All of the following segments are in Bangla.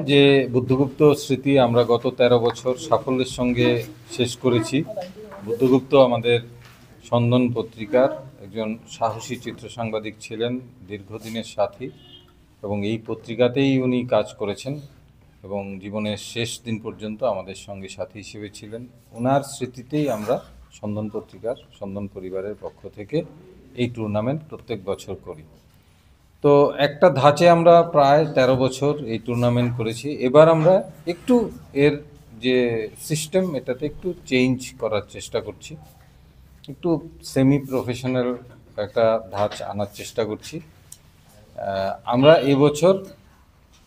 যে বুদ্ধগুপ্ত স্মৃতি আমরা গত ১৩ বছর সাফল্যের সঙ্গে শেষ করেছি। বুদ্ধগুপ্ত আমাদের স্পন্দন পত্রিকার একজন সাহসী চিত্র সাংবাদিক ছিলেন, দীর্ঘদিনের সাথী, এবং এই পত্রিকাতেই উনি কাজ করেছেন এবং জীবনের শেষ দিন পর্যন্ত আমাদের সঙ্গে সাথী হিসেবে ছিলেন। ওনার স্মৃতিতেই আমরা স্পন্দন পত্রিকার, স্পন্দন পরিবারের পক্ষ থেকে এই টুর্নামেন্ট প্রত্যেক বছর করি। তো একটা ধাঁচে আমরা প্রায় ১৩ বছর এই টুর্নামেন্ট করেছি। এবার আমরা একটু এর যে সিস্টেম এটাতে একটু চেঞ্জ করার চেষ্টা করছি, একটু সেমি প্রফেশনাল একটা ধাঁচ আনার চেষ্টা করছি। আমরা এবছর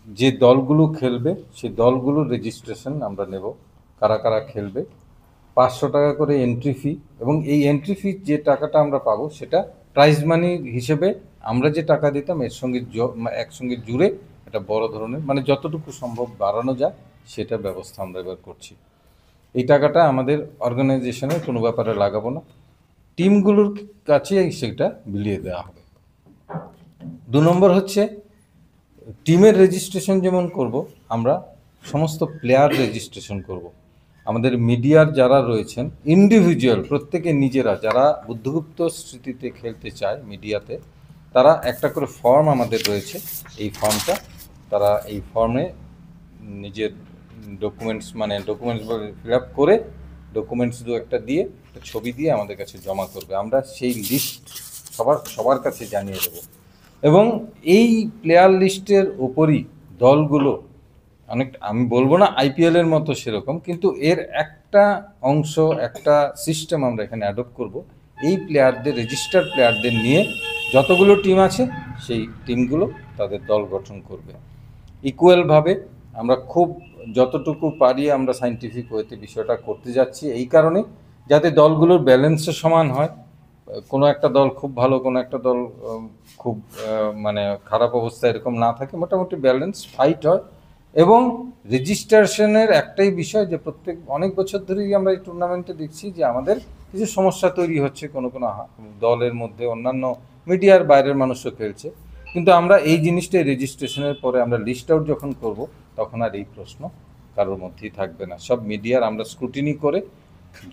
যে দলগুলো খেলবে সেই দলগুলোর রেজিস্ট্রেশন আমরা নেব, কারা কারা খেলবে। ৫০০ টাকা করে এন্ট্রি ফি, এবং এই এন্ট্রি ফি যে টাকাটা আমরা পাবো সেটা প্রাইজ মানি হিসেবে আমরা যে টাকা দিতাম এর সঙ্গে একসঙ্গে জুড়ে একটা বড় ধরনের, মানে যতটুকু সম্ভব বাড়ানো যায় সেটা ব্যবস্থা আমরা এবার করছি। এই টাকাটা আমাদের অর্গানাইজেশনের কোনো ব্যাপারে লাগাবো না, টিমগুলোর কাছেই সেটা বিলিয়ে দেওয়া হবে। ২ নম্বর হচ্ছে টিমের রেজিস্ট্রেশন যেমন করব, আমরা সমস্ত প্লেয়ার রেজিস্ট্রেশন করব। আমাদের মিডিয়ার যারা রয়েছেন ইন্ডিভিজুয়াল, প্রত্যেকে নিজেরা যারা বুদ্ধগুপ্ত স্মৃতিতে খেলতে চায় মিডিয়াতে, তারা একটা করে ফর্ম আমাদের রয়েছে। এই ফর্মটা তারা এই ফর্মে নিজের ডকুমেন্টস ফিল আপ করে ডকুমেন্টস দু একটা দিয়ে একটা ছবি দিয়ে আমাদের কাছে জমা করবে। আমরা সেই লিস্ট সবার কাছে জানিয়ে দেব, এবং এই প্লেয়ার লিস্টের ওপরই দলগুলো আমি বলবো না আইপিএলের মতো সেরকম, কিন্তু এর একটা অংশ, একটা সিস্টেম আমরা এখানে অ্যাডপ্ট করব। এই প্লেয়ারদের, রেজিস্টার্ড প্লেয়ারদের নিয়ে যতগুলো টিম আছে সেই টিমগুলো তাদের দল গঠন করবে ইকুয়ালভাবে। আমরা খুব যতটুকু পারি আমরা সায়েন্টিফিক ওয়েতে বিষয়টা করতে যাচ্ছি, এই কারণে যাতে দলগুলোর ব্যালেন্সও সমান হয়। কোনো একটা দল খুব ভালো, কোনো একটা দল খুব মানে খারাপ অবস্থা এরকম না থাকে, মোটামুটি ব্যালেন্স ফাইট হয়। এবং রেজিস্ট্রেশনের একটাই বিষয় যে অনেক বছর ধরেই আমরা এই টুর্নামেন্টে দেখছি যে আমাদের কিছু সমস্যা তৈরি হচ্ছে, কোনো দলের মধ্যে অন্যান্য মিডিয়ার বাইরের মানুষও খেলছে, কিন্তু আমরা এই জিনিসটাই রেজিস্ট্রেশনের পরে আমরা লিস্ট আউট যখন করব তখন আর এই প্রশ্ন কারোর মধ্যেই থাকবে না। সব মিডিয়ার আমরা স্ক্রুটিনি করে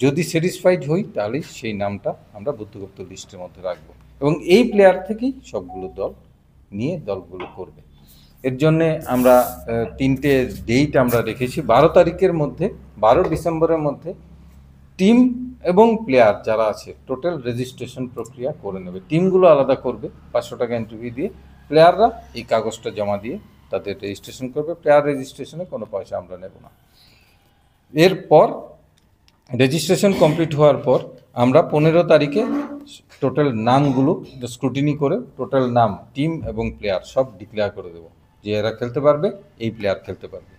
যদি স্যাটিসফাইড হই তাহলেই সেই নামটা আমরা বুদ্ধগুপ্ত লিস্টের মধ্যে রাখবো, এবং এই প্লেয়ার থেকেই সবগুলো দল নিয়ে দলগুলো করবে। এর জন্যে আমরা 3টে ডেট আমরা রেখেছি। 12 তারিখের মধ্যে, 12 ডিসেম্বরের মধ্যে টিম এবং প্লেয়ার যারা আছে টোটাল রেজিস্ট্রেশন প্রক্রিয়া করে নেবে। টিমগুলো আলাদা করবে ৫০০ টাকা এন্ট্রি দিয়ে, প্লেয়াররা এই কাগজটা জমা দিয়ে তাদের রেজিস্ট্রেশন করবে। প্লেয়ার রেজিস্ট্রেশনে কোনো পয়সা আমরা নেব না। এরপর রেজিস্ট্রেশন কমপ্লিট হওয়ার পর আমরা 15 তারিখে টোটাল নামগুলো স্ক্রুটিনি করে টোটাল নাম, টিম এবং প্লেয়ার সব ডিক্লেয়ার করে দেবো যে এরা খেলতে পারবে, এই প্লেয়ার খেলতে পারবে।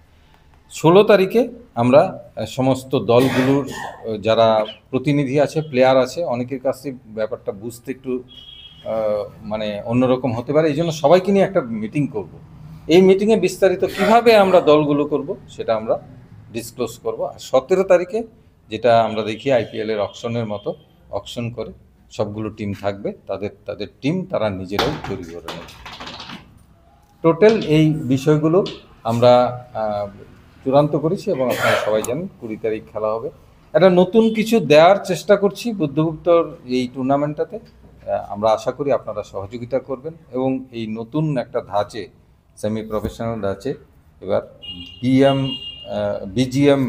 16 তারিখে আমরা সমস্ত দলগুলোর যারা প্রতিনিধি আছে, প্লেয়ার আছে, অনেকের কাছে ব্যাপারটা বুঝতে একটু মানে অন্যরকম হতে পারে, এই জন্য সবাইকে নিয়ে একটা মিটিং করব। এই মিটিংয়ে বিস্তারিত কিভাবে আমরা দলগুলো করব সেটা আমরা ডিসক্লোজ করব। আর 17 তারিখে যেটা আমরা দেখি আইপিএলের অকশনের মতো, অকশন করে সবগুলো টিম থাকবে, তাদের টিম তারা নিজেরাই তৈরি করে নেবে। টোটাল এই বিষয়গুলো আমরা চূড়ান্ত করেছি, এবং আপনারা সবাই জানেন 20 তারিখ খেলা হবে। একটা নতুন কিছু দেওয়ার চেষ্টা করছি বুদ্ধগুপ্তর এই টুর্নামেন্টটাতে। আমরা আশা করি আপনারা সহযোগিতা করবেন, এবং এই নতুন একটা ধাঁচে, সেমি প্রফেশনাল ধাঁচে এবার বিজিএম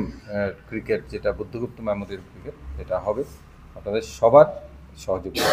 ক্রিকেট, যেটা বুদ্ধগুপ্ত মেমোরিয়াল ক্রিকেট, এটা হবে। আপনাদের সবার সহযোগিতা।